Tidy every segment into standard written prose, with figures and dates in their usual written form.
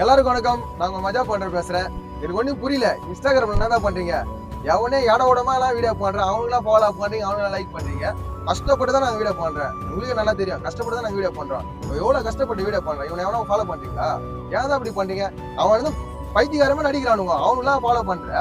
எல்லாருக்கும் வணக்கம். நான் உங்க மஜா பண்ற பேசுறேன். எனக்கு ஒன்றும் புரியல, இன்ஸ்டாகிராம்ல என்ன பண்றீங்க? எவனே இட விடமா எல்லாம் வீடியோ பண்றேன், அவங்களாம் ஃபாலோ பண்றீங்க, அவங்களாம் லைக் பண்றீங்க. கஷ்டப்பட்டு தான் நாங்கள் வீடியோ பண்றேன், உங்களுக்கு நல்லா தெரியும். கஷ்டப்பட்டு தான் நாங்கள் வீடியோ பண்றோம். எவ்வளவு கஷ்டப்பட்டு வீடியோ பண்றேன், இவனை எவனா ஃபாலோ பண்றீங்களா? ஏன் தான் அப்படி பண்றீங்க? அவன் வந்து பைத்தியகாரமா நடிக்கிறானுங்க, அவங்களாம் ஃபாலோ பண்ற.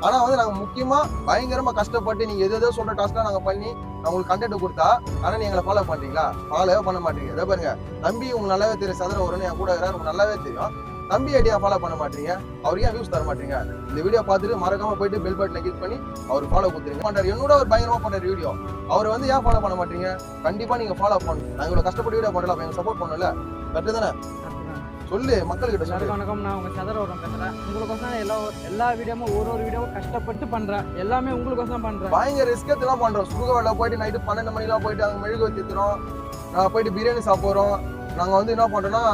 ஆனா வந்து நாங்க முக்கியமா பயங்கரமா கஷ்டப்பட்டு நீங்க எதோ சொல்ற டாஸ்க்லாம் நாங்க பண்ணி உங்களுக்கு கண்டென்ட் கொடுத்தா, ஆனா நீங்க எங்களை ஃபாலோ பண்றீங்களா? ஃபாலோவே பண்ண மாட்டீங்க. இதை பாருங்க, தம்பி உங்களுக்கு நல்லாவே தெரியும், சதுர வரும்னு என் கூட இருக்கிறாரு, உங்களுக்கு நல்லாவே தெரியும். தம்பி ஐடியா ஃபாலோ பண்ண மாட்டீங்க, அவருக்கு ஏன் வியூஸ் தர மாட்டீங்க? இந்த வீடியோ பார்த்துட்டு மறக்காம போயிட்டு பெல் பட்டனை கிளிக் பண்ணி அவர் ஃபாலோ கொடுத்துருங்க. பண்றாரு என்னோட ஒரு பயங்கரமா பண்ற வீடியோ, அவர் வந்து ஏன் ஃபாலோ பண்ண மாட்டீங்க? கண்டிப்பா நீங்க ஃபாலோ பண்ணணும். நாங்க இவ்வளவு கஷ்டப்பட்டு வீடியோ பண்ணலாம், எங்க சப்போர்ட் பண்ணல. கரெக்டு தானே? சொல்லு, மக்கள்கிட்ட சொல்லு. வணக்கம், நான் உங்க சதரவரம் பேசுறேன். உங்களுக்கோசம் எல்லா வீடியோவும் ஒரு வீடியோவும் கஷ்டப்பட்டு பண்றேன். எல்லாமே உங்களுக்கோசம் பண்றேன். பயங்கர ரிஸ்க் எடுத்துலாம் பண்றோம். சுகவேல போயிட்டு நைட்டு 12 மணிலாம் போயிட்டு அங்க மெழுகு வச்சுக்கிறோம், போயிட்டு பிரியாணி சாப்பிடுறோம். நாங்க வந்து என்ன பண்றோம்னா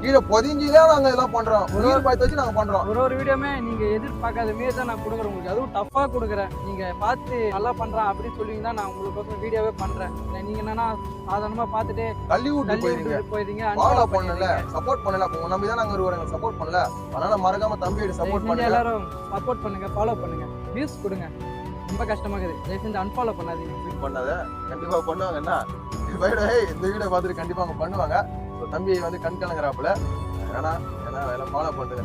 கீழே பொதிஞ்சிலாம் நாங்க இதெல்லாம் பண்றோம். ஒரு பாய்த்து வச்சு நாங்க பண்றோம். ஒரு வீடியோமே நீங்க எதிர்பார்க்காத மாரி தான் நான் கொடுக்குறேன் உங்களுக்கு. அதுவும் டஃபா கொடுக்குறேன். நீங்க பார்த்து நல்லா பண்றேன் அப்படின்னு சொல்லுவீங்க தான் நான் உங்களுக்கோசம் வீடியோவே பண்றேன். நீங்க என்னன்னா சாதாரணமா பார்த்துட்டு தள்ளி விட்டு போயிருங்க, ஃபாலோ பண்ணல, சப்போர்ட் பண்ணல. அப்ப நம்பி தான் நாங்க வருவாங்க, சப்போர்ட் பண்ணல. அதனால மறக்காம தம்பியோட சப்போர்ட் பண்ணுங்க. எல்லாரும் சப்போர்ட் பண்ணுங்க, ஃபாலோ பண்ணுங்க, வியூஸ் கொடுங்க. ரொம்ப கஷ்டமா இருக்குது, தயவு செஞ்சு அன்ஃபாலோ பண்ணாதீங்க. ட்வீட் பண்ணாத, கண்டிப்பா பண்ணுவாங்க. என்ன இந்த வீடியோ பார்த்துட்டு கண்டிப்பா அவங்க பண்ணுவாங்க. தம்பி வந்து கண் கலங்குறாப்புல. ஏன்னா எல்லாம் ஃபாலோ பண்ணுங்க.